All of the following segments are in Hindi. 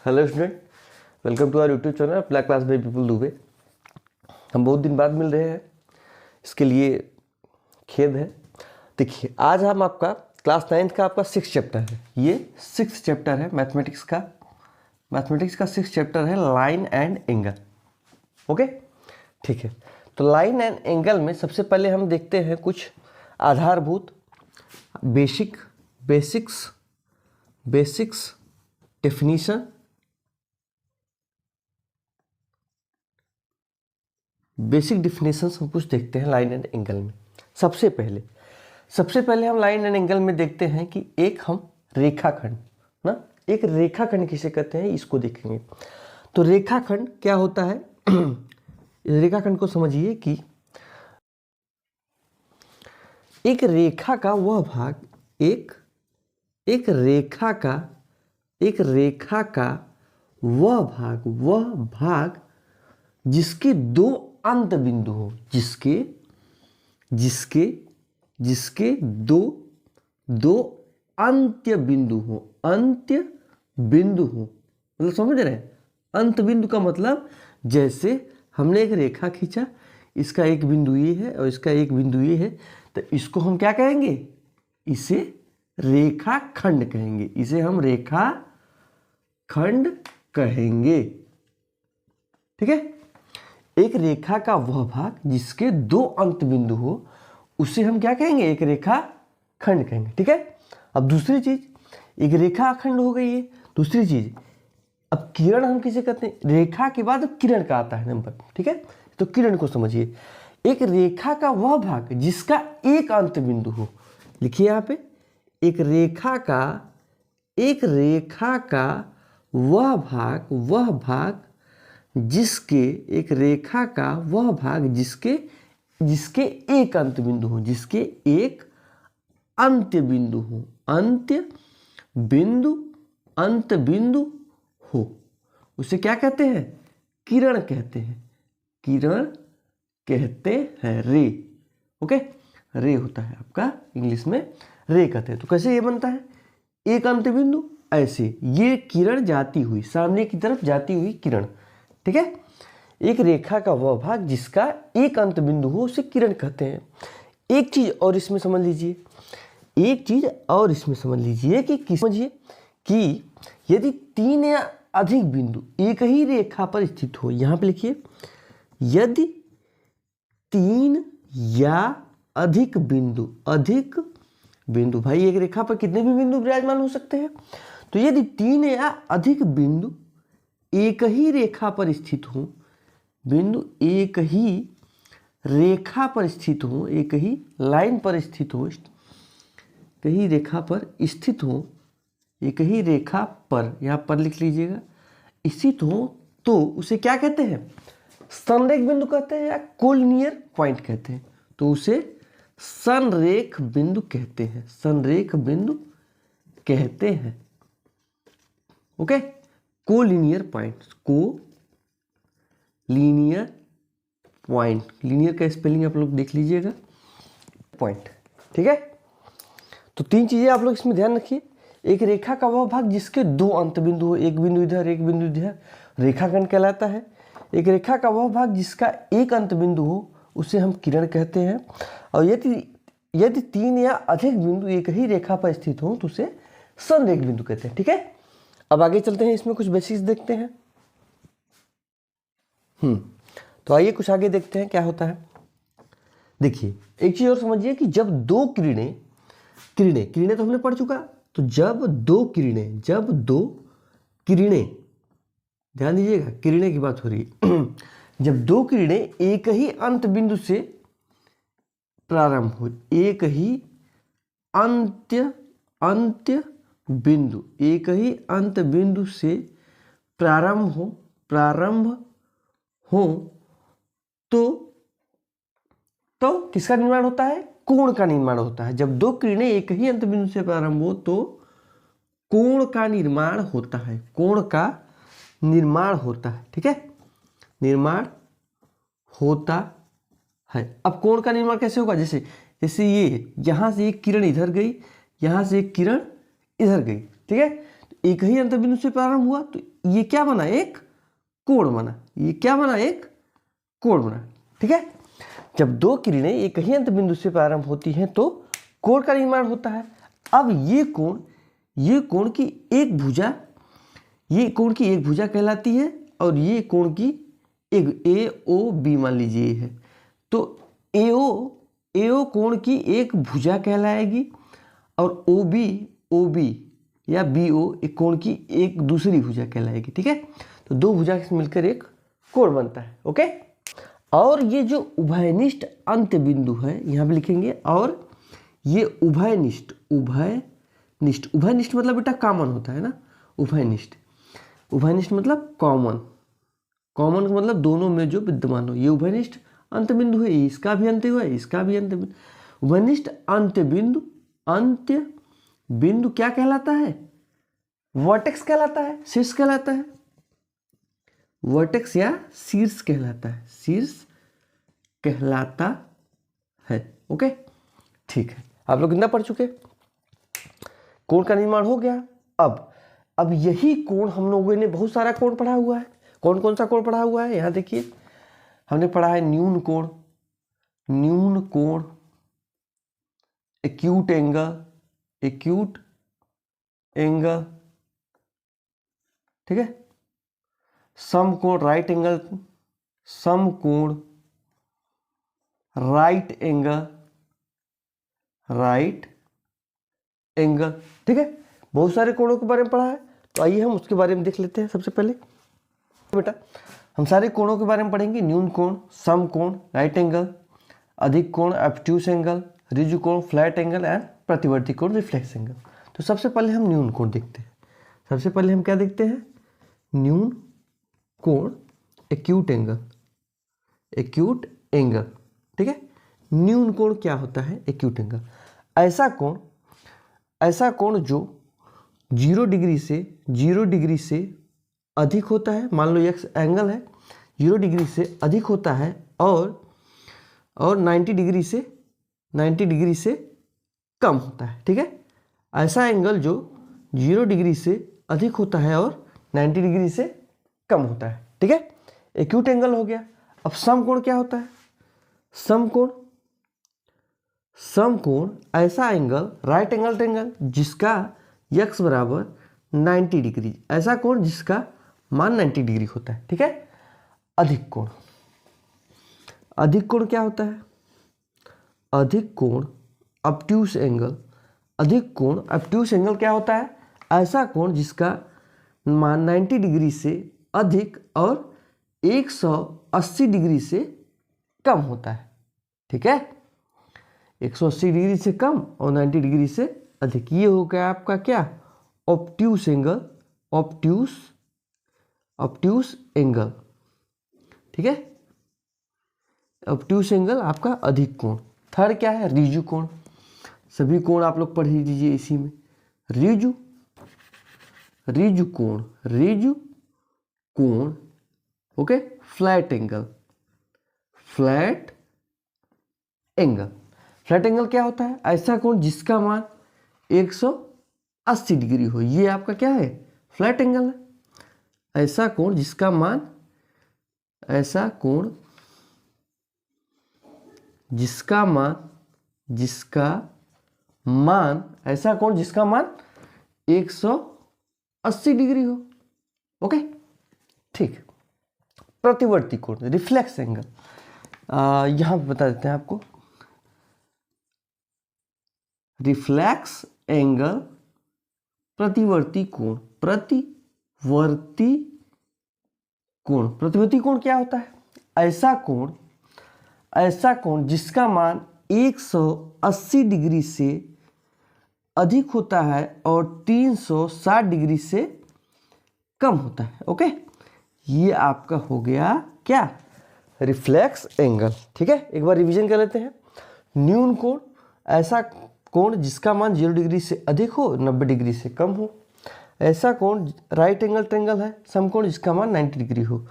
Hello student, welcome to our YouTube channel black class by पीपल दुबे। हम बहुत दिन बाद मिल रहे हैं, इसके लिए खेद है। देखिए, आज हम आपका क्लास 9th का आपका 6th चैप्टर है। ये 6th चैप्टर है मैथमेटिक्स का 6th चैप्टर है लाइन एंड एंगल। ओके, ठीक है। तो लाइन एंड एंगल में सबसे पहले हम देखते हैं कुछ आधारभूत बेसिक्स डेफिनीशन, बेसिक डिफिनेशंस हम कुछ देखते हैं लाइन एंड एंगल में। सबसे पहले हम लाइन एंड एंगल में देखते हैं कि एक हम रेखाखंड ना, एक रेखाखंड किसे कहते हैं इसको देखेंगे। तो रेखाखंड क्या होता है रेखाखंड को समझिए कि एक रेखा का वह भाग एक रेखा का वह भाग जिसके दो अंत बिंदु हो, जिसके दो अंत्य बिंदु हो। मतलब समझ रहे हैं? अंत बिंदु का मतलब जैसे हमने एक रेखा खींचा, इसका एक बिंदु ये है और इसका एक बिंदु ये है, तो इसको हम क्या कहेंगे? इसे रेखाखंड कहेंगे। इसे हम रेखाखंड कहेंगे। ठीक है। एक रेखा का वह भाग जिसके दो अंत बिंदु हो उसे हम क्या कहेंगे? एक रेखाखंड कहेंगे। ठीक है। अब दूसरी चीज, एक रेखाखंड हो गई है। दूसरी चीज, अब किरण हम किसे कहते हैं? रेखा के बाद अब किरण का आता है नंबर। ठीक है। तो किरण को समझिए, एक रेखा का वह भाग जिसका एक अंत बिंदु हो। लिखिए यहाँ पे, एक रेखा का वह भाग जिसके एक अंत बिंदु हो, जिसके एक अंत्य बिंदु हो, उसे क्या कहते हैं? किरण कहते हैं। रे। ओके, रे होता है आपका, इंग्लिश में रे कहते हैं। तो कैसे ये बनता है? एक अंत्य बिंदु, ऐसे ये किरण जाती हुई, सामने की तरफ जाती हुई किरण। ठीक है। एक रेखा का वह भाग जिसका एक अंत बिंदु हो उसे किरण कहते हैं। एक चीज और इसमें समझ लीजिए कि यदि तीन या अधिक बिंदु एक ही रेखा पर स्थित हो, यहां पे लिखिए, यदि तीन या अधिक बिंदु भाई एक रेखा पर कितने भी बिंदु विराजमान हो सकते हैं। तो यदि तीन या अधिक बिंदु एक ही रेखा पर स्थित हो, एक ही रेखा पर स्थित हो, एक ही लाइन पर स्थित हो, कहीं रेखा पर स्थित हो, एक ही रेखा पर, यहाँ पर लिख लीजिएगा, स्थित हो, तो उसे क्या कहते हैं? संरेख बिंदु कहते हैं या कोलिनियर पॉइंट कहते हैं। तो उसे संरेख बिंदु कहते हैं। ओके, कोलिनियर पॉइंट, लीनियर का स्पेलिंग आप लोग देख लीजिएगा, पॉइंट। ठीक है। तो तीन चीजें आप लोग इसमें ध्यान रखिए। एक रेखा का वह भाग जिसके दो अंत बिंदु हो, एक बिंदु इधर एक बिंदु इधर, रेखाखंड कहलाता है। एक रेखा का वह भाग जिसका एक अंत बिंदु हो उसे हम किरण कहते हैं। और यदि तीन या अधिक बिंदु एक ही रेखा पर स्थित हो तो उसे संरेख बिंदु कहते हैं। ठीक है। अब आगे चलते हैं, इसमें कुछ बेसिक्स देखते हैं। तो आइए कुछ आगे देखते हैं क्या होता है। देखिए, एक चीज और समझिए कि जब दो किरणें तो हमने पढ़ चुका। तो जब दो किरणें, ध्यान दीजिएगा, किरणें की बात हो रही है। जब दो किरणें एक ही अंत बिंदु से प्रारंभ हो, एक ही अंत्य बिंदु से प्रारंभ हो तो किसका निर्माण होता है? कोण का निर्माण होता है। जब दो किरणें एक ही अंत बिंदु से प्रारंभ हो तो कोण का निर्माण होता है। ठीक है, निर्माण होता है। अब कोण का निर्माण कैसे होगा? जैसे ये यहां से एक किरण इधर गई, यहां से एक किरण इधर गई। ठीक है, एक ही अंत बिंदु से प्रारंभ हुआ तो ये क्या बना, एक कोण बना, ये क्या बना, एक कोण बना। ठीक है, जब दो किरणें एक ही अंत बिंदु से प्रारंभ होती हैं तो कोण का निर्माण होता है। अब ये कोण की एक भुजा, ये कोण की एक भुजा कहलाती है और ये कोण की एक AOB मान लीजिए है, तो AO कोण की एक भुजा कहलाएगी और OB या BO एक कोण की एक दूसरी भुजा कहलाएगी। ठीक है, तो दो भुजा से मिलकर एक कोण बनता है। ओके, और ये जो उभयनिष्ठ अंत्य बिंदु है यहाँ पे लिखेंगे, और ये उभयनिष्ठ मतलब बेटा कॉमन होता है ना, उभयनिष्ठ मतलब कॉमन का मतलब दोनों में जो विद्यमान हो, ये उभयनिष्ठ अंत्य बिंदु है, इसका भी अंत्य हुआ है, इसका भी अंत्य बिंदु। उभयनिष्ठ अंत्य बिंदु क्या कहलाता है, वर्टेक्स कहलाता है, शीर्ष कहलाता है, वर्टेक्स या शीर्ष कहलाता है, शीर्ष कहलाता है। ओके, ठीक है, आप लोग कितना पढ़ चुके, कोण का निर्माण हो गया। अब यही कोण हम लोगों ने बहुत सारा कोण पढ़ा हुआ है। कौन कौन सा कोण पढ़ा हुआ है, यहां देखिए, हमने पढ़ा है न्यून कोण, एक्यूट एंगल, ठीक है, समकोण, राइट एंगल, समकोण, राइट एंगल, ठीक है, बहुत सारे कोणों के बारे में पढ़ा है। तो आइए हम उसके बारे में देख लेते हैं। सबसे पहले बेटा हम सारे कोणों के बारे में पढ़ेंगे, न्यून कोण, समकोण, राइट एंगल, अधिक कोण, ऑब्ट्यूस एंगल, ऋजु कोण, फ्लैट एंगल एंड प्रतिवर्ती कोण, रिफ्लेक्स एंगल। तो सबसे पहले हम न्यून कोण देखते हैं। सबसे पहले हम क्या देखते हैं, न्यून कोण, एक्यूट एंगल, ठीक है। न्यून कोण क्या होता है, एक्यूट एंगल, ऐसा कोण जो 0 डिग्री से अधिक होता है। मान लो एक्स एंगल है, 0 डिग्री से अधिक होता है और 90 डिग्री से कम होता है, ठीक है। ऐसा एंगल जो 0 डिग्री से अधिक होता है और 90 डिग्री से कम होता है, ठीक है, एक्यूट एंगल हो गया। अब समकोण क्या होता है, समकोण ऐसा एंगल, राइट एंगल ट्रायंगल जिसका x बराबर 90 डिग्री, ऐसा कोण जिसका मान 90 डिग्री होता है, ठीक है। अधिक कोण क्या होता है, अधिक कोण ऑब्ट्यूस एंगल क्या होता है, ऐसा कोण जिसका मान 90 डिग्री से अधिक और 180 डिग्री से कम होता है, ठीक है। 180 डिग्री से कम और 90 डिग्री से अधिक, ये हो गया आपका क्या, ऑब्ट्यूस एंगल, ठीक है। ऑब्ट्यूस एंगल आपका अधिक कोण। थर्ड क्या है, ऋजु कोण। सभी कोण आप लोग पढ़ लीजिए इसी में, ऋजु कोण, ओके। फ्लैट एंगल क्या होता है, ऐसा कोण जिसका मान 180 डिग्री हो, ये आपका क्या है, फ्लैट एंगल है। ऐसा कोण जिसका मान 180 डिग्री हो, ओके, ठीक। प्रतिवर्ती कोण, रिफ्लेक्स एंगल, यहां पे बता देते हैं आपको, रिफ्लेक्स एंगल, प्रतिवर्ती कोण क्या होता है, ऐसा कोण जिसका मान 180 डिग्री से अधिक होता है और 360 डिग्री से कम होता है, ओके। ये आपका हो गया क्या, रिफ्लेक्स एंगल, ठीक है। एक बार रिवीजन कर लेते हैं। न्यून कोण, ऐसा कोण जिसका मान 0 डिग्री से अधिक हो, 90 डिग्री से कम हो। ऐसा कोण राइट एंगल ट्रायंगल है। समकोण जिसका मान 90 डिग्री हो।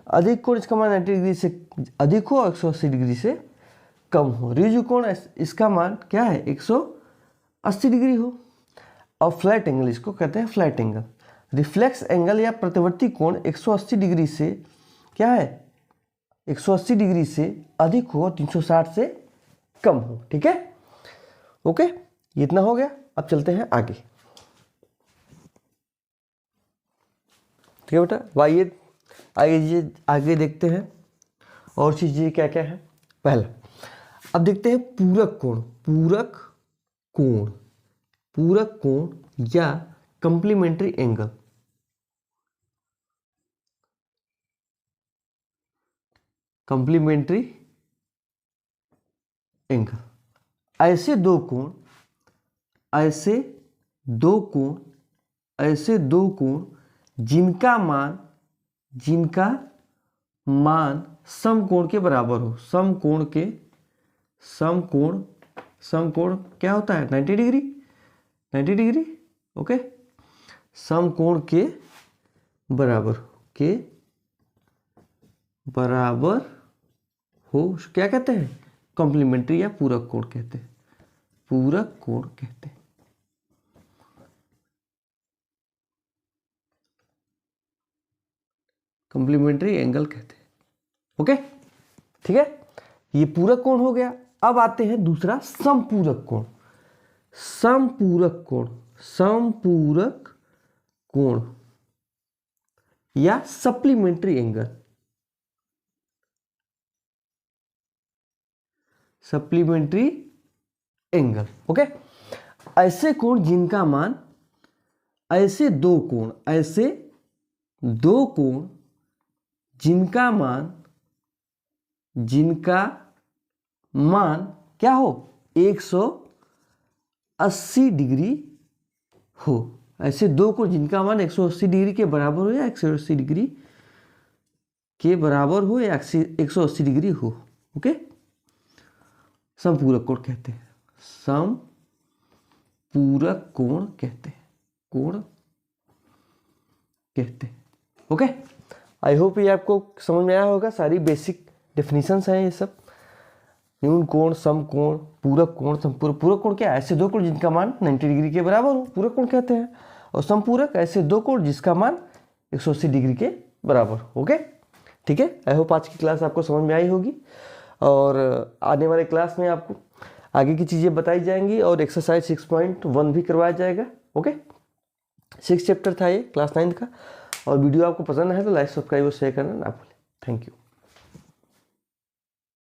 अधिक कोण जिसका मान 90 डिग्री से अधिक हो और 180 डिग्री से कम हो। ऋजु कोण, इसका मान क्या है, 180 डिग्री हो। और फ्लैट एंगल, इसको कहते हैं फ्लैट एंगल, रिफ्लेक्स एंगल या प्रतिवर्ती कोण 180 डिग्री से क्या है, 180 डिग्री से अधिक हो और 360 से कम हो। ठीक है, ओके, ये इतना हो गया। अब चलते हैं आगे। ठीक है बेटा, आइए आगे देखते हैं और चीजें क्या क्या है। पहला, अब देखते हैं पूरक कोण। पूरक कोण या कंप्लीमेंट्री एंगल। कंप्लीमेंट्री एंगल, ऐसे दो कोण जिनका मान समकोण के बराबर हो। समकोण क्या होता है, 90 डिग्री। ओके, समकोण के बराबर हो क्या कहते हैं, कॉम्प्लीमेंट्री या पूरक कोण कहते हैं। कॉम्प्लीमेंट्री एंगल कहते हैं। ओके, ठीक है, ये पूरक कोण हो गया। अब आते हैं दूसरा समपूरक कोण या सप्लीमेंट्री एंगल। ओके, ऐसे कोण जिनका मान, ऐसे दो कोण जिनका मान क्या हो, 180 डिग्री हो। ऐसे दो कोण जिनका मान 180 डिग्री के बराबर हो या 180 डिग्री के बराबर हो या 180 डिग्री हो। ओके, समपूरक कोण कहते हैं। ओके, आई होप ये आपको समझ में आया होगा। सारी बेसिक डेफिनेशंस हैं ये सब। न्यून कोण, समकोण, पूरक कोण, समपूरक। पूरक कोण क्या है, ऐसे दो कोण जिनका मान 90 डिग्री के बराबर हो, पूरक कोण कहते हैं। और समपूरक ऐसे दो कोण जिसका मान 180 डिग्री के बराबर। ओके, ठीक है, आई होप आज की क्लास आपको समझ में आई होगी और आने वाले क्लास में आपको आगे की चीज़ें बताई जाएंगी और एक्सरसाइज 6.1 भी करवाया जाएगा। ओके, 6 चैप्टर था ये क्लास 9 का। और वीडियो आपको पसंद है तो लाइक, सब्सक्राइब और शेयर करना ना भूलें। Thank you.